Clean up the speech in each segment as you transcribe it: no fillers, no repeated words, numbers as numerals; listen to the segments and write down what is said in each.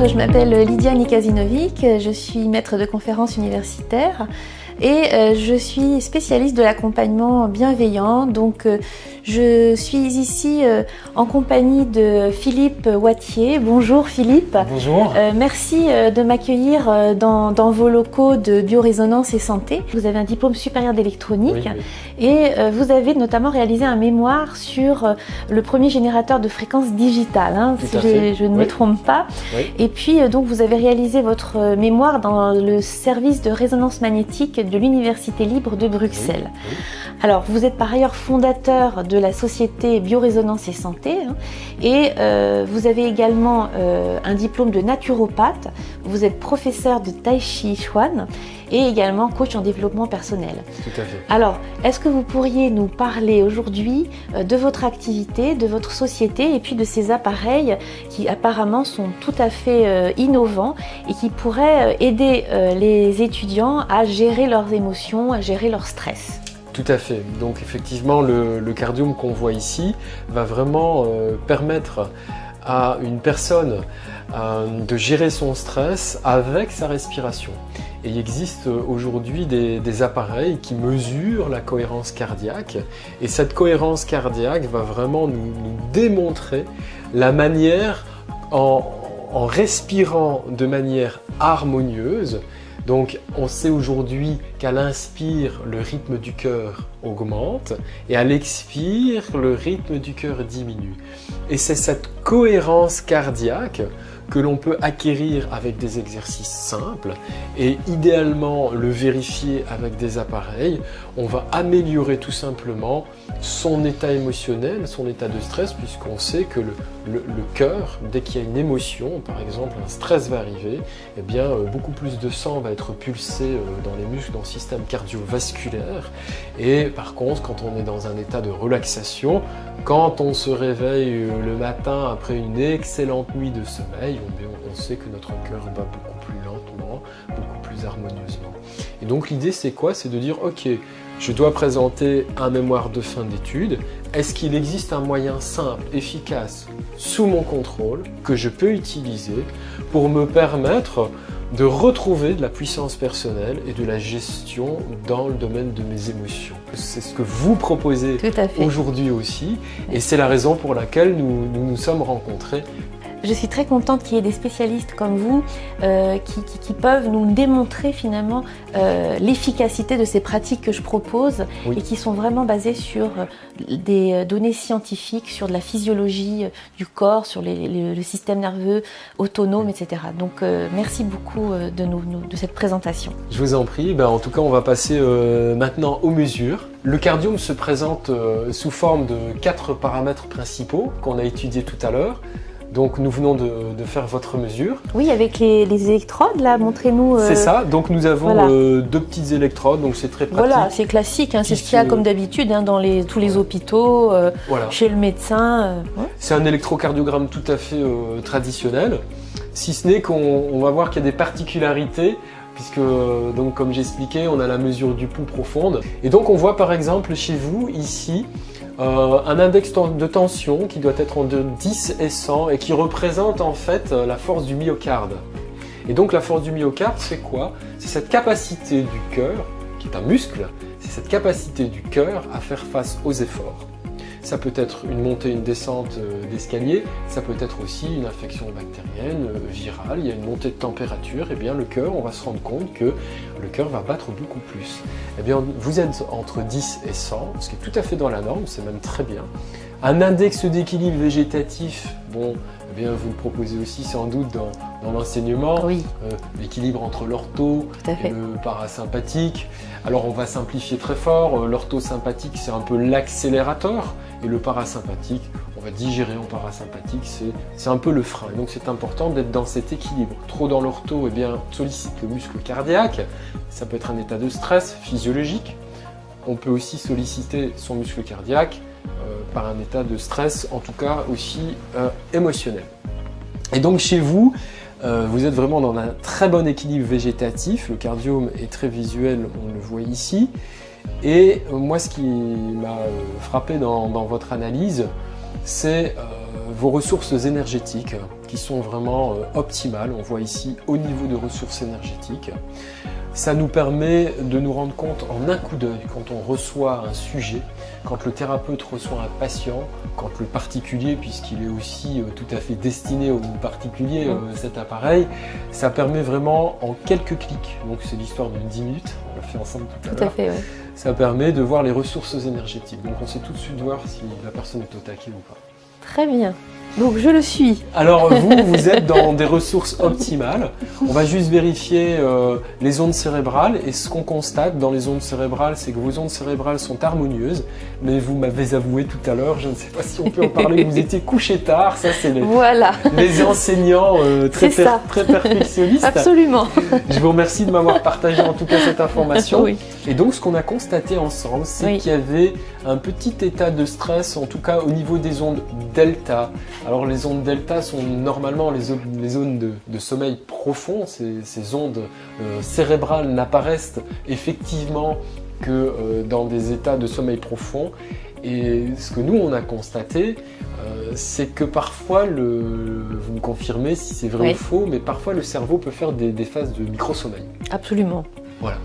je m'appelle Lydia Nikazinovic, je suis maître de conférences universitaire et je suis spécialiste de l'accompagnement bienveillant. Donc je suis ici en compagnie de Philippe Wattier. Bonjour Philippe. Bonjour. Merci de m'accueillir dans vos locaux de biorésonance et santé. Vous avez un diplôme supérieur d'électronique et vous avez notamment réalisé un mémoire sur le premier générateur de fréquences digitales, si je ne me trompe pas. Oui. Et puis donc vous avez réalisé votre mémoire dans le service de résonance magnétique de l'Université libre de Bruxelles. Oui. Alors vous êtes par ailleurs fondateur de la société Biorésonance et Santé et vous avez également un diplôme de naturopathe, vous êtes professeur de Tai Chi Chuan et également coach en développement personnel. Tout à fait. Alors, est-ce que vous pourriez nous parler aujourd'hui de votre activité, de votre société et puis de ces appareils qui apparemment sont tout à fait innovants et qui pourraient aider les étudiants à gérer leurs émotions, à gérer leur stress? Tout à fait. Donc effectivement, le cardium qu'on voit ici va vraiment permettre à une personne de gérer son stress avec sa respiration. Et il existe aujourd'hui des appareils qui mesurent la cohérence cardiaque. Et cette cohérence cardiaque va vraiment nous démontrer la manière, en respirant de manière harmonieuse. Donc on sait aujourd'hui qu'à l'inspire, le rythme du cœur augmente et à l'expire, le rythme du cœur diminue. Et c'est cette cohérence cardiaque que l'on peut acquérir avec des exercices simples et idéalement le vérifier avec des appareils. On va améliorer tout simplement son état émotionnel, son état de stress, puisqu'on sait que le cœur, dès qu'il y a une émotion, par exemple un stress va arriver, eh bien beaucoup plus de sang va être pulsé dans les muscles, dans le système cardiovasculaire. Et par contre, quand on est dans un état de relaxation, quand on se réveille le matin après une excellente nuit de sommeil, on sait que notre cœur bat beaucoup plus lentement, beaucoup plus harmonieusement. Et donc l'idée c'est quoi? C'est de dire ok, je dois présenter un mémoire de fin d'études. Est-ce qu'il existe un moyen simple, efficace, sous mon contrôle, que je peux utiliser pour me permettre de retrouver de la puissance personnelle et de la gestion dans le domaine de mes émotions? C'est ce que vous proposez aujourd'hui aussi, et c'est la raison pour laquelle nous sommes rencontrés. Je suis très contente qu'il y ait des spécialistes comme vous qui peuvent nous démontrer finalement l'efficacité de ces pratiques que je propose et qui sont vraiment basées sur des données scientifiques, sur de la physiologie du corps, sur le système nerveux autonome, etc. Donc merci beaucoup de cette présentation. Je vous en prie. En tout cas, on va passer maintenant aux mesures. Le cardium se présente sous forme de 4 paramètres principaux qu'on a étudiés tout à l'heure. Donc nous venons de faire votre mesure. Oui, avec les électrodes là, montrez-nous. C'est ça, donc nous avons 2 petites électrodes, donc c'est très pratique. Voilà, c'est classique, c'est ce qu'il y a comme d'habitude dans tous les hôpitaux, chez le médecin. C'est un électrocardiogramme tout à fait traditionnel, si ce n'est qu'on va voir qu'il y a des particularités, puisque donc, comme j'expliquais, on a la mesure du pouls profonde. Et donc on voit par exemple chez vous ici, un index de tension qui doit être entre 10 et 100 et qui représente en fait la force du myocarde. Et donc la force du myocarde, c'est quoi? C'est cette capacité du cœur, qui est un muscle, c'est cette capacité du cœur à faire face aux efforts. Ça peut être une montée, une descente d'escalier, ça peut être aussi une infection bactérienne, virale, il y a une montée de température, et bien le cœur, on va se rendre compte que le cœur va battre beaucoup plus. Eh bien, vous êtes entre 10 et 100, ce qui est tout à fait dans la norme, c'est même très bien. Un index d'équilibre végétatif, bon, eh bien, vous le proposez aussi sans doute dans l'enseignement, l'équilibre entre l'ortho et le parasympathique. Alors on va simplifier très fort, l'orthosympathique c'est un peu l'accélérateur et le parasympathique, on va digérer en parasympathique, c'est un peu le frein. Donc c'est important d'être dans cet équilibre. Trop dans l'ortho, eh bien, sollicite le muscle cardiaque, ça peut être un état de stress physiologique. On peut aussi solliciter son muscle cardiaque par un état de stress, en tout cas aussi émotionnel. Et donc chez vous, vous êtes vraiment dans un très bon équilibre végétatif, le cardium est très visuel, on le voit ici. Et moi ce qui m'a frappé dans votre analyse, c'est vos ressources énergétiques qui sont vraiment optimales. On voit ici au niveau de ressources énergétiques. Ça nous permet de nous rendre compte en un coup d'œil quand on reçoit un sujet, quand le thérapeute reçoit un patient, quand le particulier, puisqu'il est aussi tout à fait destiné aux particuliers, cet appareil, ça permet vraiment en quelques clics, donc c'est l'histoire de 10 minutes, on l'a fait ensemble tout à l'heure. Tout à fait, oui. Ça permet de voir les ressources énergétiques, donc on sait tout de suite voir si la personne est au taquet ou pas. Très bien. Donc je le suis. Alors vous êtes dans des ressources optimales. On va juste vérifier les ondes cérébrales et ce qu'on constate dans les ondes cérébrales, c'est que vos ondes cérébrales sont harmonieuses. Mais vous m'avez avoué tout à l'heure, je ne sais pas si on peut en parler, vous étiez couché tard. Ça c'est les enseignants très perfectionnistes. Absolument. Je vous remercie de m'avoir partagé en tout cas cette information. Oui. Et donc ce qu'on a constaté ensemble, c'est qu'il y avait un petit état de stress, en tout cas au niveau des ondes delta. Alors les ondes delta sont normalement les zones de sommeil profond. Ces ondes cérébrales n'apparaissent effectivement que dans des états de sommeil profond. Et ce que nous on a constaté, c'est que parfois, vous me confirmez si c'est vrai ou faux, mais parfois le cerveau peut faire des phases de micro-sommeil. Absolument. Voilà.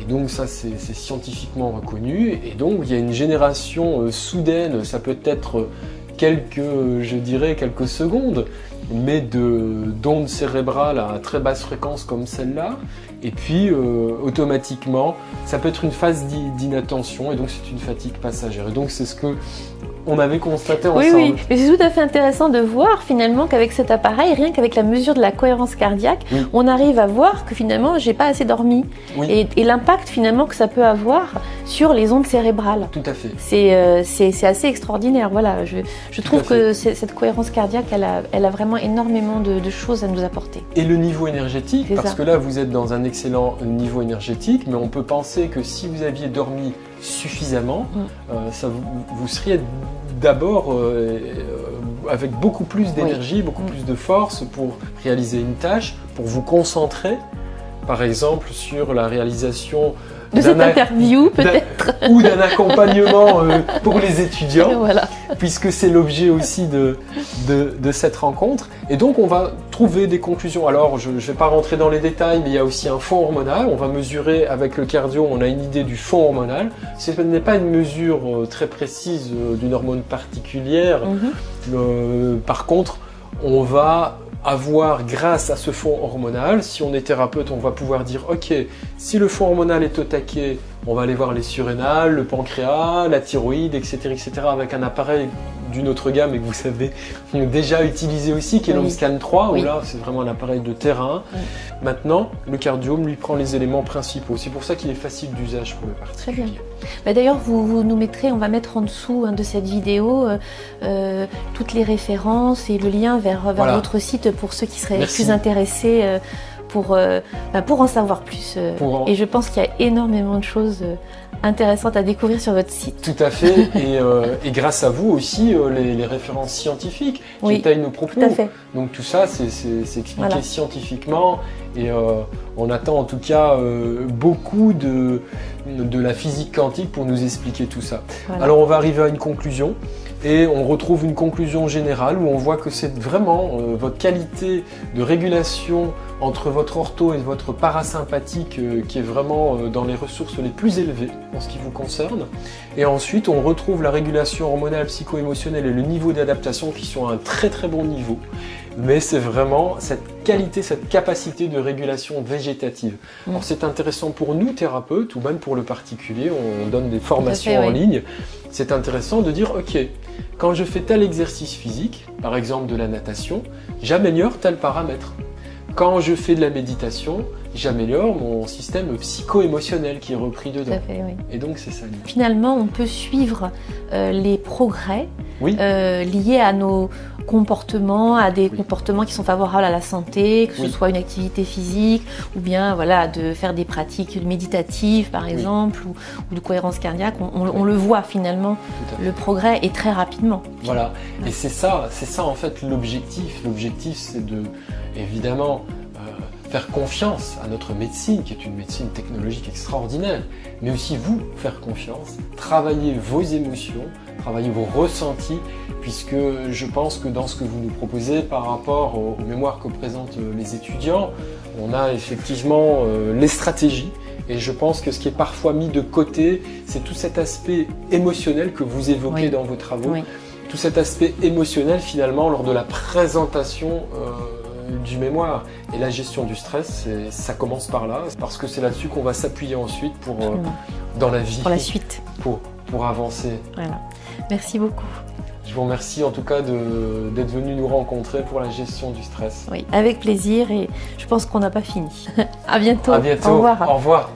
Et donc ça c'est scientifiquement reconnu. Et donc il y a une génération soudaine, ça peut être quelques secondes, mais d'ondes cérébrales à très basse fréquence comme celle-là. Et puis, automatiquement, ça peut être une phase d'inattention et donc c'est une fatigue passagère. Et donc, c'est ce que on avait constaté ensemble. Oui, mais c'est tout à fait intéressant de voir finalement qu'avec cet appareil, rien qu'avec la mesure de la cohérence cardiaque, on arrive à voir que finalement, j'ai pas assez dormi. Et l'impact finalement que ça peut avoir sur les ondes cérébrales. Tout à fait. C'est assez extraordinaire. Voilà, je trouve que cette cohérence cardiaque, elle a vraiment énormément de choses à nous apporter. Et le niveau énergétique, parce que là, vous êtes dans un excellent niveau énergétique, mais on peut penser que si vous aviez dormi suffisamment, vous seriez d'abord avec beaucoup plus d'énergie, beaucoup plus de force pour réaliser une tâche, pour vous concentrer, par exemple, sur la réalisation de cette interview peut-être ou d'un accompagnement pour les étudiants, voilà. Puisque c'est l'objet aussi de cette rencontre. Et donc on va trouver des conclusions. Alors je ne vais pas rentrer dans les détails, mais il y a aussi un fond hormonal. On va mesurer avec le cardio, on a une idée du fond hormonal. Ce n'est pas une mesure très précise d'une hormone particulière. Par contre, on va avoir, grâce à ce fond hormonal, si on est thérapeute, on va pouvoir dire ok, si le fond hormonal est au taquet, on va aller voir les surrénales, le pancréas, la thyroïde, etc., avec un appareil d'une autre gamme et que vous savez déjà utiliser aussi, qui est l'Omscan 3, où là c'est vraiment un appareil de terrain. Maintenant, le cardiome lui prend les éléments principaux. C'est pour ça qu'il est facile d'usage pour le particulier. Très bien. Bah d'ailleurs, vous nous mettrez, on va mettre en dessous de cette vidéo toutes les références et le lien vers votre site pour ceux qui seraient plus intéressés pour en savoir plus. Et je pense qu'il y a énormément de choses intéressantes à découvrir sur votre site. Tout à fait. Et grâce à vous aussi, les références scientifiques qui étayent nos propos. Tout à fait. Donc tout ça, c'est expliqué scientifiquement. Et on attend en tout cas beaucoup de la physique quantique pour nous expliquer tout ça. Voilà. Alors on va arriver à une conclusion. Et on retrouve une conclusion générale où on voit que c'est vraiment votre qualité de régulation entre votre ortho et votre parasympathique qui est vraiment dans les ressources les plus élevées en ce qui vous concerne. Et ensuite, on retrouve la régulation hormonale, psycho-émotionnelle et le niveau d'adaptation qui sont à un très très bon niveau. Mais c'est vraiment cette qualité, cette capacité de régulation végétative. Alors c'est intéressant pour nous, thérapeutes, ou même pour le particulier, on donne des formations en ligne. C'est intéressant de dire, ok, quand je fais tel exercice physique, par exemple de la natation, j'améliore tel paramètre. Quand je fais de la méditation, j'améliore mon système psycho-émotionnel qui est repris dedans. Tout à fait, Et donc c'est ça. Finalement, on peut suivre les progrès liés à nos comportements, à des comportements qui sont favorables à la santé, que ce soit une activité physique ou bien de faire des pratiques méditatives par exemple ou de cohérence cardiaque. On le voit finalement, le progrès est très rapidement. Voilà, et c'est ça en fait l'objectif. L'objectif c'est de, évidemment, faire confiance à notre médecine, qui est une médecine technologique extraordinaire, mais aussi vous faire confiance, travailler vos émotions, travailler vos ressentis, puisque je pense que dans ce que vous nous proposez par rapport aux mémoires que présentent les étudiants, on a effectivement les stratégies, et je pense que ce qui est parfois mis de côté, c'est tout cet aspect émotionnel que vous évoquez dans vos travaux, tout cet aspect émotionnel finalement lors de la présentation du mémoire. Et la gestion du stress, ça commence par là, parce que c'est là-dessus qu'on va s'appuyer ensuite pour, dans la vie. Pour la suite. Pour avancer. Voilà. Merci beaucoup. Je vous remercie en tout cas d'être venu nous rencontrer pour la gestion du stress. Oui, avec plaisir, et je pense qu'on n'a pas fini. À bientôt. À bientôt. Au revoir. Au revoir.